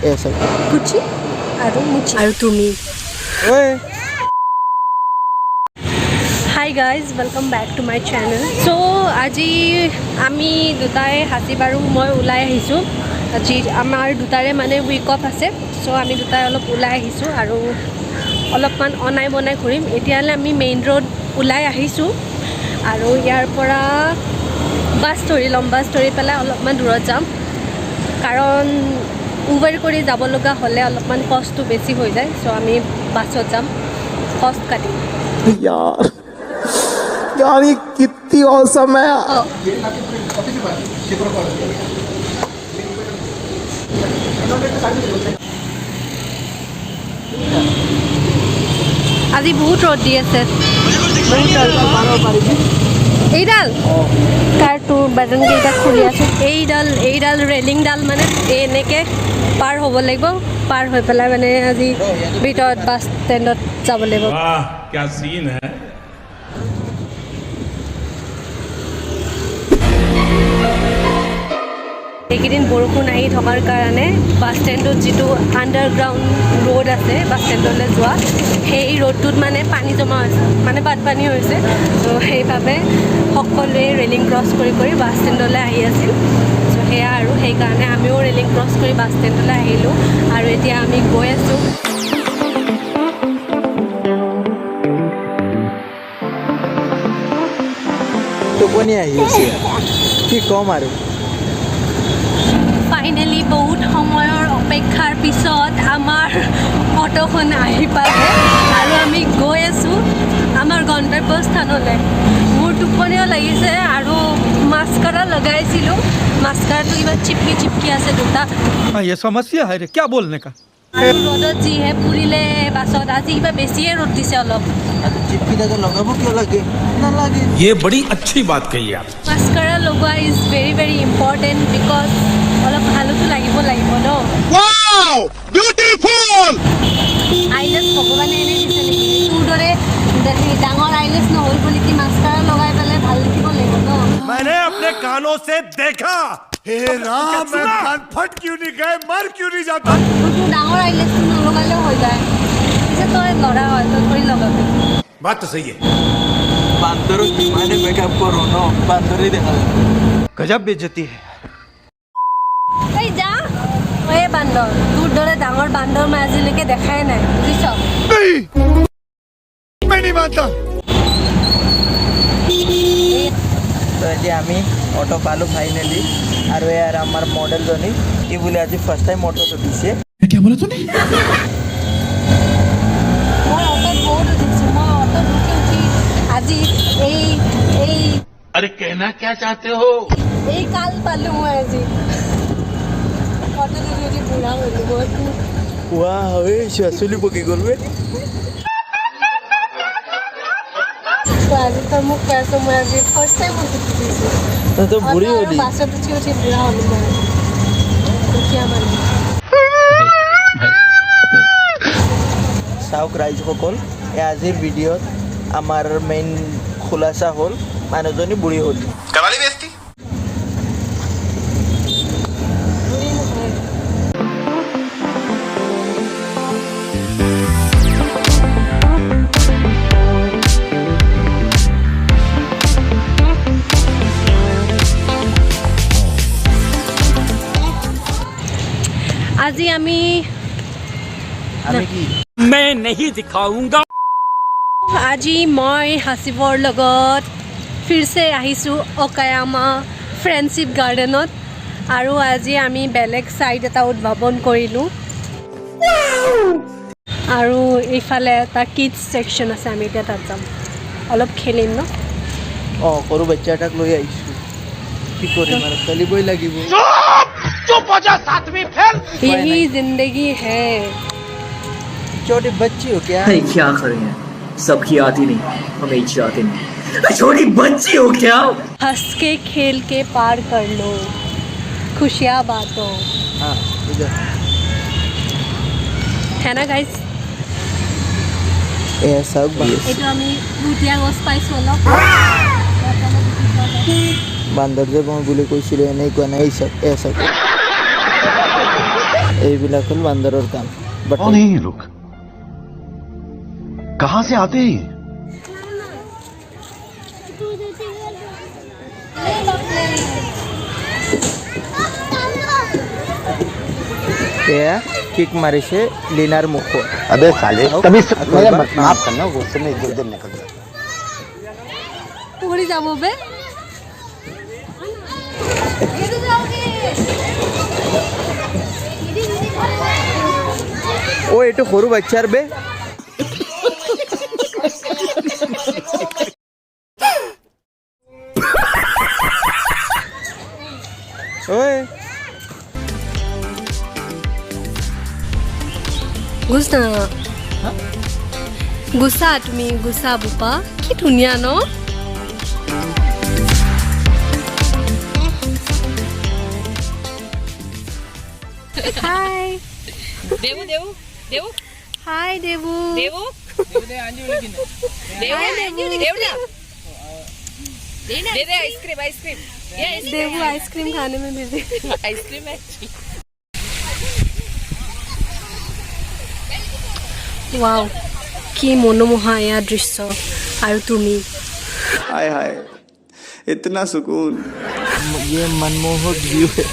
ऐसा गुची আৰু মুচি আৰু তুমি ओए hi guys welcome back to my channel so' আজি আমি দুটাই হাসিব আৰু মই ওলাই আহিছোঁ আজি আমাৰ দুটাৰে মানে উইক অফ আছে চ' আমি দুটাই অলপ ওলাই আহিছোঁ আৰু অলপমান অনাই বনাই ঘূৰিম এতিয়ালৈ আমি মেইন ৰোড ওলাই আহিছোঁ আৰু ইয়াৰ পৰা বাছ ধৰি ল'ম বাছ ধৰি পেলাই অলপমান দূৰত যাম কাৰণ উবেৰ কৰি যাব লগা হ'লে অলপমান কষ্টটো বেছি হৈ যায় চ' আমি বাছত যাম কষ্ট কাটিম यार यार ये कितनी औसम है আজি বহুত ৰ'দ দি আছে এইডাল কাৰ তোৰ বাটনকেইটা খুলি আছোঁ এইডাল ৰেলিংডাল মানে এনেকৈ পাৰ হ'ব লাগিব পাৰ হৈ পেলাই মানে আজি ভিতৰত বাছ ষ্টেণ্ডত যাব লাগিব वाह क्या सीन है এইকেইদিন বৰষুণ আহি থকাৰ কাৰণে বাছ ষ্টেণ্ডত যিটো আণ্ডাৰগ্ৰাউণ্ড ৰোড আছে বাছ ষ্টেণ্ডলৈ যোৱা সেই ৰোডটোত মানে পানী জমা হৈছে মানে বানপানী হৈছে ত' সেইবাবে সকলোৱে ৰেলিং ক্ৰছ কৰি কৰি বাছ ষ্টেণ্ডলৈ আহি আছিল চ' সেয়া আৰু সেইকাৰণে আমিও ৰেলিং ক্ৰছ কৰি বাছ ষ্টেণ্ডলৈ আহিলোঁ আৰু এতিয়া আমি গৈ আছোঁ টোপনি আহি আছে কি কম আৰু ফাইনেলি বহুত সময়ৰ অপেক্ষাৰ পিছত আমাৰ অটোখন আহি পালে আৰু আমি গৈ আছোঁ আমাৰ গন্তব্যস্থানলৈ মোৰ টোপনিও লাগিছে আৰু মাস্কাৰা লগাইছিলোঁ মাস্কাৰাটো কিবা চিপকি আছে দুটা ये समस्या है रे क्या बोलने का আৰু ৰ'দত যিহে পুৰিলে বাছত আজি কিবা বেছিয়ে ৰ'দ দিছে অলপ চিপকি দাদা লগাব কিয় লাগে নালাগে ये बड़ी अच्छी बात कही आप মাস্কাৰা লগোৱা is very very important because অলপ ভালতো লাগিব ন वाओ ब्यूटीफुल আইলেছ ভগৱানে এনেই দিছে নেকি তোৰ দৰে ডাঙৰ আইলেছ নহ'ল বুলি কি মাস্কাৰা লগাই পেলাই ভাল দেখিব লাগিব ন मैंने अपने कानों से देखा हे राम मैं कान फट क्यों नहीं गए मर क्यों नहीं जाता তোৰ ডাঙৰ আইলেছটো নলগালেও হৈ যায় পিছে তই ল'ৰা হয় তই কৰি লগাবি बात तो सही है বান্দরও কিমানে মেকআপ করো ন বান্দরই দেখা যায় गजब बेइज्जती है এই যা এই বান্দৰ তোৰ দৰে ডাঙৰ বান্দৰ মই আজিলৈকে দেখাই নাই বুজিছ मैं नहीं मानता তো এতিয়া আমি অটো পালো ফাইনেলি আৰু ইয়াৰ আমাৰ মডেলজনী ই বোলে আজি ফাৰ্ষ্ট টাইম অটোটো দিছে মই অটোত বহুত উঠিছোঁ মই অটোত উঠি আজি এই अरे कहना क्या चाहते हो এই কাল পালোঁ মই আজি অটোত উঠি বুঢ়া হ'লোঁ মই ৱা হয় চুলি পকি গ'ল বে আজি তই মোক কৈ আছোঁ মই আজি ফাৰ্ষ্ট টাইম অটোত উঠিছোঁ তই বুঢ়ী হ'লি বাছত উঠি বুঢ়া হ'লোঁ মই দুখীয়া মানুহ চাওক ৰাইজসকল এই আজিৰ ভিডিঅ'ত আমাৰ মেইন খোলাচা হ'ল মানুহজনী বুঢ়ী হ'ল कवाली बेइज्जती বুঢ়ী নহয় আজি আমি কি मैं नहीं दिखाऊंगा আজি মই হাসিবৰ লগত ফিৰছে আহিছোঁ অকায়ামা ফ্ৰেণ্ডশ্বিপ গাৰ্ডেনত আৰু আজি আমি বেলেগ ছাইড এটা উদ্ভাৱন কৰিলোঁ আৰু এইফালে এটা কিডছ ছেকশ্যন আছে আমি এতিয়া তাত যাম অলপ খেলিম ন অঁ সৰু বাচ্চা এটাক লৈ আহিছোঁ কি কৰিম আৰু খেলিবই লাগিব यही जिंदगी है छोटी बच्ची हो क्या अरे क्या करें सबकी आती नहीं हमें आती नहीं छोटी बच्ची हो क्या हंस के खेल के पार कर लो खुशियाँ बातों हाँ इधर है ना गाइस ऐसा এইটো আমি ভুটীয়া গছ পাইছোঁ অলপ বান্দৰ যে মই বুলি কৈছিলোঁ এনেই কোৱা নাই এই চাওক এইবিলাক হ'ল বান্দৰৰ কাম कौन है ये लोग कहाँ से आते हैं ये? এয়া কিক মাৰিছে লিনাৰ মুখত अबे साले कभी मेरा माफ करना गुस्से में इधर उधर निकल जाता পৰি যাব বে অ এইটো সৰু বাচ্চাৰ বে ঐ গুছা গুছা তুমি গুছা বোপা কি ধুনীয়া ন হাই देवू देवू देवू হাই দেবু देवू देवू देवू दे दे आइसक्रीम आइसक्रीम ये देबू आइसक्रीम खाने में बिजी आइसक्रीम है ৱাও কি মনোমোহা এয়া দৃশ্য আৰু তুমি हाय हाय इतना सुकून ये मनमोहक व्यू है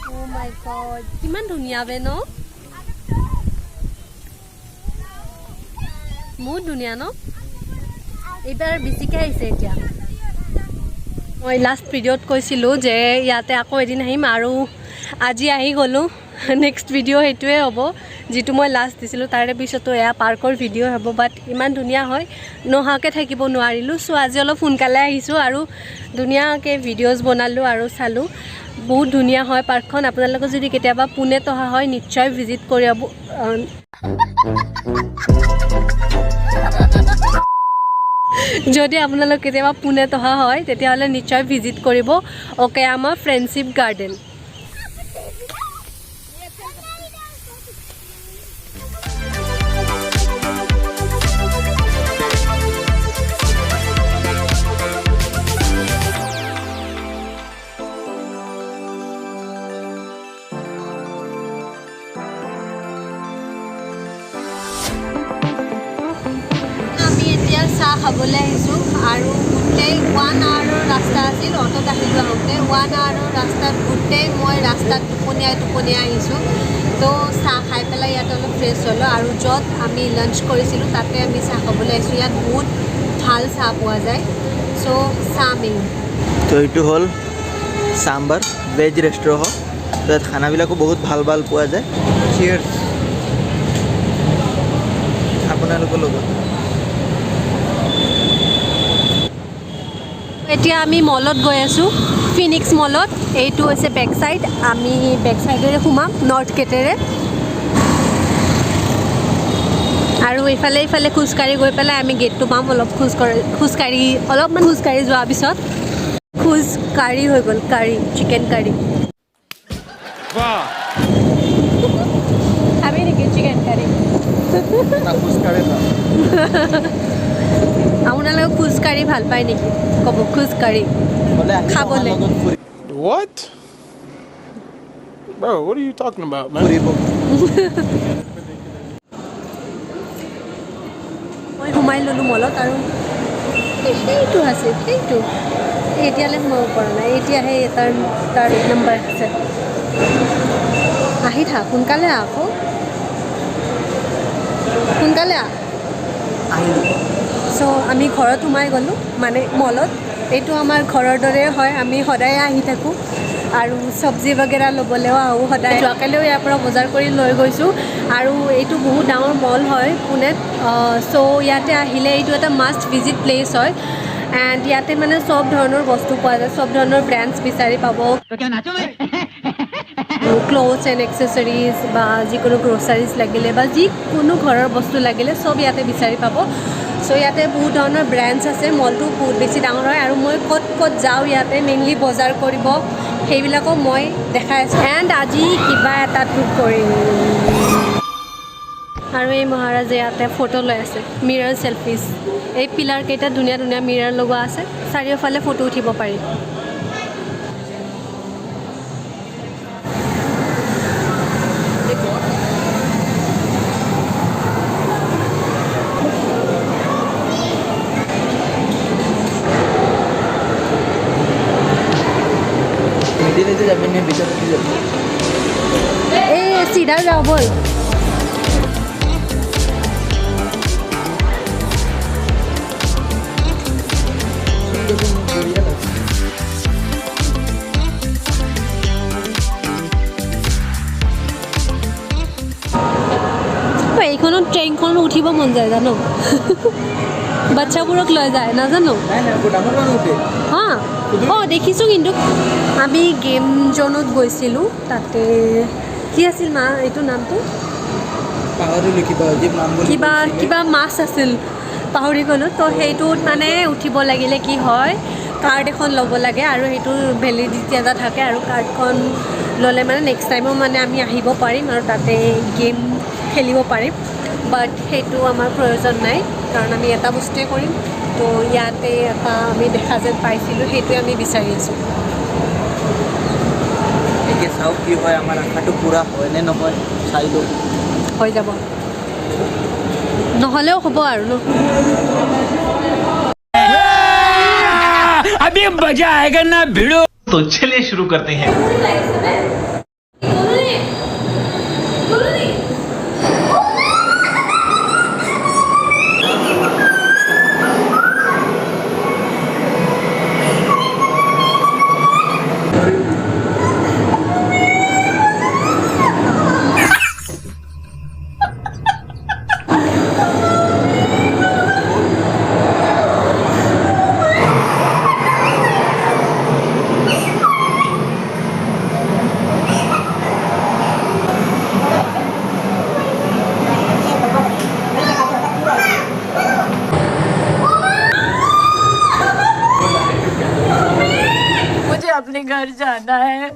Oh my god কিমান ধুনীয়া বে ন বহুত ধুনীয়া ন এইবাৰ বেছিকৈ আহিছে এতিয়া মই লাষ্ট ভিডিঅ'ত কৈছিলোঁ যে ইয়াতে আকৌ এদিন আহিম আৰু আজি আহি গ'লোঁ নেক্সট ভিডিঅ' সেইটোৱে হ'ব যিটো মই লাষ্ট দিছিলোঁ তাৰে পিছতো এয়া পাৰ্কৰ ভিডিঅ' হ'ব বাট ইমান ধুনীয়া হয় নোহোৱাকৈ থাকিব নোৱাৰিলোঁ চ' আজি অলপ সোনকালে আহিছোঁ আৰু ধুনীয়াকৈ ভিডিঅ'জ বনালোঁ আৰু চালোঁ বহুত ধুনীয়া হয় পাৰ্কখন আপোনালোকে যদি কেতিয়াবা পুনেত অহা হয় নিশ্চয় ভিজিট কৰিব যদি আপোনালোক কেতিয়াবা পুনেত অহা হয় তেতিয়াহ'লে নিশ্চয় ভিজিট কৰিব অকেয়ামা ফ্ৰেণ্ডশ্বিপ গাৰ্ডেন আমি এতিয়া চাহ খাবলৈ আহিছোঁ আৰু গোটেই 1 আৱাৰৰ ৰাস্তা আছিল অটোত আহিলোঁ আহোঁতে 1 আৱাৰৰ ৰাস্তাত গোটেই মই ৰাস্তাত টোপনিয়াই আহিছোঁ তো চাহ খাই পেলাই ইয়াত অলপ ফ্ৰেছ হ'লোঁ আৰু য'ত আমি লাঞ্চ কৰিছিলোঁ তাতে আমি চাহ খাবলৈ আহিছোঁ ইয়াত বহুত ভাল চাহ পোৱা যায় চ' চাহ মেইন তো এইটো হ'ল চাম্বাৰ ভেজ ৰেষ্টুৰেণ্ট হয় তাত খানাবিলাকো বহুত ভাল ভাল পোৱা যায় চিয়াৰ্ছ আপোনালোকৰ লগত এতিয়া আমি মলত গৈ আছোঁ ফিনিক্স মলত এইটো হৈছে বেক চাইড আমি বেক চাইডেৰে সোমাম নৰ্থ গেটেৰে আৰু ইফালে খোজকাঢ়ি গৈ পেলাই আমি গেটটো পাম অলপ অলপমান খোজকাঢ়ি যোৱাৰ পিছত কাঢ়ি হৈ গ'ল কাঢ়ি চিকেন কাঢ়ি খাবি নেকি চিকেন কাঢ়ি আপোনালোকে খোজকাঢ়ি ভাল পায় নেকি ক'ব খোজকাঢ়ি খাবলৈ What? Bro, what are you talking about, man? মই সোমাই ল'লোঁ মলত আৰু সেইটো আছে সেইটো এতিয়ালৈ সোমাব পৰা নাই এতিয়াহে তাৰ নম্বৰ আছে আহি থাক সোনকালে আকৌ সোনকালে চ' আমি ঘৰত সোমাই গ'লোঁ মানে মলত এইটো আমাৰ ঘৰৰ দৰে হয় আমি সদায় আহি থাকোঁ আৰু চব্জি বাগেৰা ল'বলৈও আহোঁ সদায় যোৱাকালিও ইয়াৰ পৰা বজাৰ কৰি লৈ গৈছোঁ আৰু এইটো বহুত ডাঙৰ মল হয় পুনেত চ' ইয়াতে আহিলে এইটো এটা মাষ্ট ভিজিট প্লেচ হয় এণ্ড ইয়াতে মানে চব ধৰণৰ বস্তু পোৱা যায় চব ধৰণৰ ব্ৰেণ্ডছ বিচাৰি পাব ক্লথছ এণ্ড এক্সেচৰিজ বা যিকোনো গ্ৰ'চাৰিজ লাগিলে বা যিকোনো ঘৰৰ বস্তু লাগিলে চব ইয়াতে বিচাৰি পাব চ' ইয়াতে বহুত ধৰণৰ ব্ৰেণ্ডছ আছে মলটো বহুত বেছি ডাঙৰ হয় আৰু মই ক'ত ক'ত যাওঁ ইয়াতে মেইনলি বজাৰ কৰিব সেইবিলাকো মই দেখাই আছোঁ এণ্ড আজি কিবা এটা টুক কৰিম আৰু এই মহাৰাজে ইয়াতে ফটো লৈ আছে মিৰৰ চেলফিজ এই পিলাৰকেইটা ধুনীয়া ধুনীয়া মিৰৰ লগোৱা আছে চাৰিওফালে ফটো উঠিব পাৰি মিডিলেতে যাবি নে ভিতৰতে যাবি এই চিধা যাওঁ ব'ল এইখনত ট্ৰেইনখন উঠিব মন যায় জানো বাচ্চাবোৰক লৈ যায় নাজানো নাই নাই ডাঙৰ মানুহ উঠে হা অঁ দেখিছোঁ কিন্তু আমি গেম জ'নত গৈছিলোঁ তাতে কি আছিল মা এইটো নামটো পাহৰিলোঁ কিবা অজীৱ নাম বুলি কিবা কিবা মাছ আছিল পাহৰি গ'লোঁ তো সেইটোত মানে উঠিব লাগিলে কি হয় কাৰ্ড এখন ল'ব লাগে আৰু সেইটোৰ ভেলিডিটি এটা থাকে আৰু কাৰ্ডখন ল'লে মানে নেক্সট টাইমো মানে আমি আহিব পাৰিম আৰু তাতে গেম খেলিব পাৰিম বাট সেইটো আমাৰ প্ৰয়োজন নাই কাৰণ আমি এটা বস্তুৱে কৰিম তো ইয়াতে এটা আমি দেখা যেন পাইছিলোঁ সেইটোৱে আমি বিচাৰি আছোঁ এতিয়া চাওক কি হয় আমাৰ আশাটো পূৰা হয় নে নহয় চাই লওঁ হৈ যাব নহ'লেও হ'ব আৰু ন अभी मजा आएगा ना भिड़ो तो चलिए शुरू करते हैं मुझे अपने घर जाना है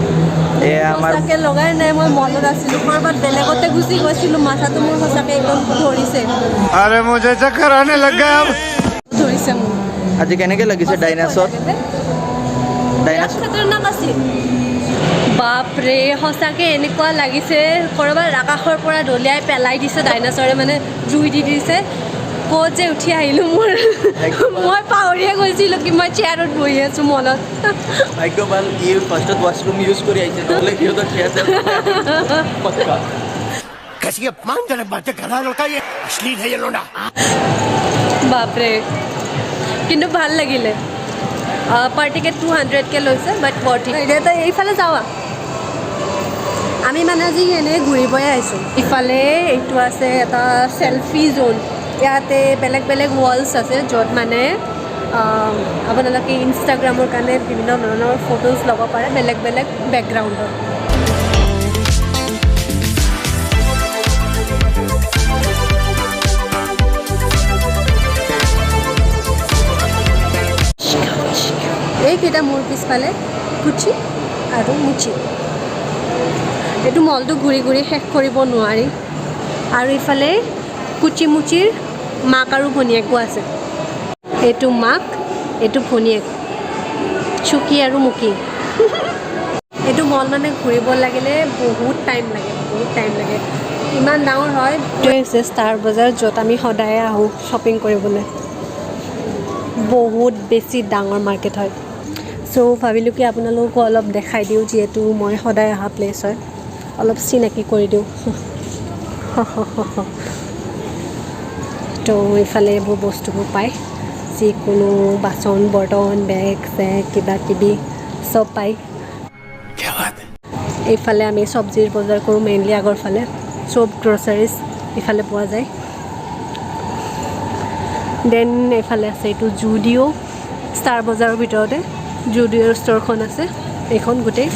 সঁচাকৈ লগাই নাই মই মলত আছিলোঁ ক'ৰবাত বেলেগতে গুচি গৈছিলোঁ মাথাটো মোৰ সঁচাকৈ একদম ধৰিছে अरे मुझे चक्कर आने लग गया अब ধৰিছে মোৰ আজি কেনেকৈ লাগিছে ডাইনাছৰ বিৰাট খতৰনাক আছিল বাপৰে সঁচাকৈ এনেকুৱা লাগিছে ক'ৰবাত আকাশৰ পৰা দলিয়াই পেলাই দিছে ডাইনাছৰে মানে জুই দি দিছে ক'ত যে উঠি আহিলোঁ মোৰ মই পাহৰিয়ে গৈছিলোঁ কি মই চেয়াৰত বহি আছোঁ মলত ভাগ্য ভাল ই ফাৰ্ষ্টত ৱাছৰুম ইউজ কৰি আহিছে নহ'লে সিহঁতক ঠিক আছে कैसी अपमानजनक बातें कर रहा है लड़का ये अश्लील है ये लोना বাপৰে কিন্তু ভাল লাগিলে পাৰ টিকেট 200কৈ লৈছে বাট ফৰ্টি এতিয়া এইফালে যাওঁ আমি মানে আজি এনেই ঘূৰিবই আহিছোঁ ইফালে এইটো আছে এটা চেলফি জ'ন ইয়াতে বেলেগ বেলেগ ৱালছ আছে য'ত মানে আপোনালোকে ইনষ্টাগ্ৰামৰ কাৰণে বিভিন্ন ধৰণৰ ফটোজ ল'ব পাৰে বেলেগ বেলেগ বেকগ্ৰাউণ্ডত এইকেইটা মোৰ পিছফালে কুচি আৰু মুচি এইটো মলটো ঘূৰি ঘূৰি শেষ কৰিব নোৱাৰি আৰু ইফালে কুচি মুচিৰ মাক আৰু ভনীয়েকো আছে এইটো মাক এইটো ভনীয়েক চুকি আৰু মুকি এইটো মল মানে ঘূৰিব লাগিলে বহুত টাইম লাগে ইমান ডাঙৰ হয় এইটোৱে হৈছে ষ্টাৰ বজাৰ য'ত আমি সদায় আহোঁ শ্বপিং কৰিবলৈ বহুত বেছি ডাঙৰ মাৰ্কেট হয় চ' ভাবিলোঁ কি আপোনালোককো অলপ দেখাই দিওঁ যিহেতু মই সদায় অহা প্লেচ হয় অলপ চিনাকি কৰি দিওঁ তো এইফালে এইবোৰ বস্তুবোৰ পায় যিকোনো বাচন বৰ্তন বেগ চেগ কিবা কিবি চব পায় এইফালে আমি চব্জিৰ বজাৰ কৰোঁ মেইনলি আগৰ ফালে চব গ্ৰচাৰিজ ইফালে পোৱা যায় দেন এইফালে আছে এইটো জুডিঅ' ষ্টাৰ বজাৰৰ ভিতৰতে জুডিঅ'ৰ ষ্ট'ৰখন আছে এইখন গোটেই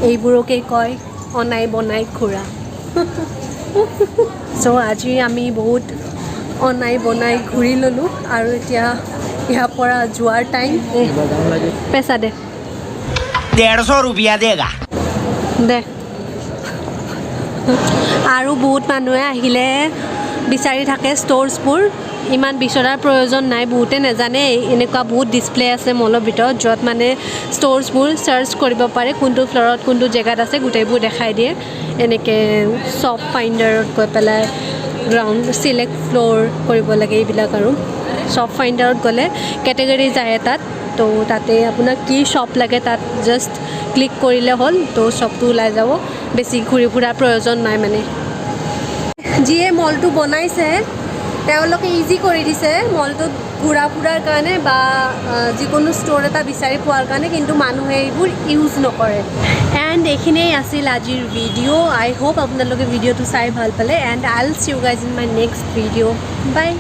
এইবোৰকে কয় অনাই বনাই ঘূৰা। চ' আজি আমি বহুত অনাই বনাই ঘূৰি ল'লোঁ আৰু এতিয়া ইয়াৰ পৰা যোৱাৰ টাইম। পেচা দে 150 रुपया देगा। দে। আৰু বহুত মানুহে আহিলে বিচাৰি থাকে ষ্ট'ৰ্ছবোৰ, ইমান বিচৰাৰ প্ৰয়োজন নাই। বহুতে নাজানে এনেকুৱা বহুত ডিছপ্লে আছে মলৰ ভিতৰত য'ত মানে ষ্ট'ৰ্ছবোৰ চাৰ্চ কৰিব পাৰে, কোনটো ফ্ল'ৰত কোনটো জেগাত আছে গোটেইবোৰ দেখাই দিয়ে। এনেকৈ শ্বপ ফাইণ্ডাৰত গৈ পেলাই গ্ৰাউণ্ড চিলেক্ট ফ্ল'ৰ কৰিব লাগে এইবিলাক। আৰু শ্বপ ফাইণ্ডাৰত গ'লে কেটেগৰী যায় তাত, তো তাতে আপোনাক কি শ্বপ লাগে তাত জাষ্ট ক্লিক কৰিলে হ'ল, তো শ্বপটো ওলাই যাব। বেছি ঘূৰি ফুৰাৰ প্ৰয়োজন নাই মানে। যিয়ে মলটো বনাইছে তেওঁলোকে ইজি কৰি দিছে মলটোত ঘূৰা ফুৰাৰ কাৰণে বা যিকোনো ষ্ট'ৰ এটা বিচাৰি পোৱাৰ কাৰণে, কিন্তু মানুহে এইবোৰ ইউজ নকৰে। এণ্ড এইখিনিয়ে আছিল আজিৰ ভিডিঅ'। আই হোপ আপোনালোকে ভিডিঅ'টো চাই ভাল পালে। And I will see you guys in my next video'. By.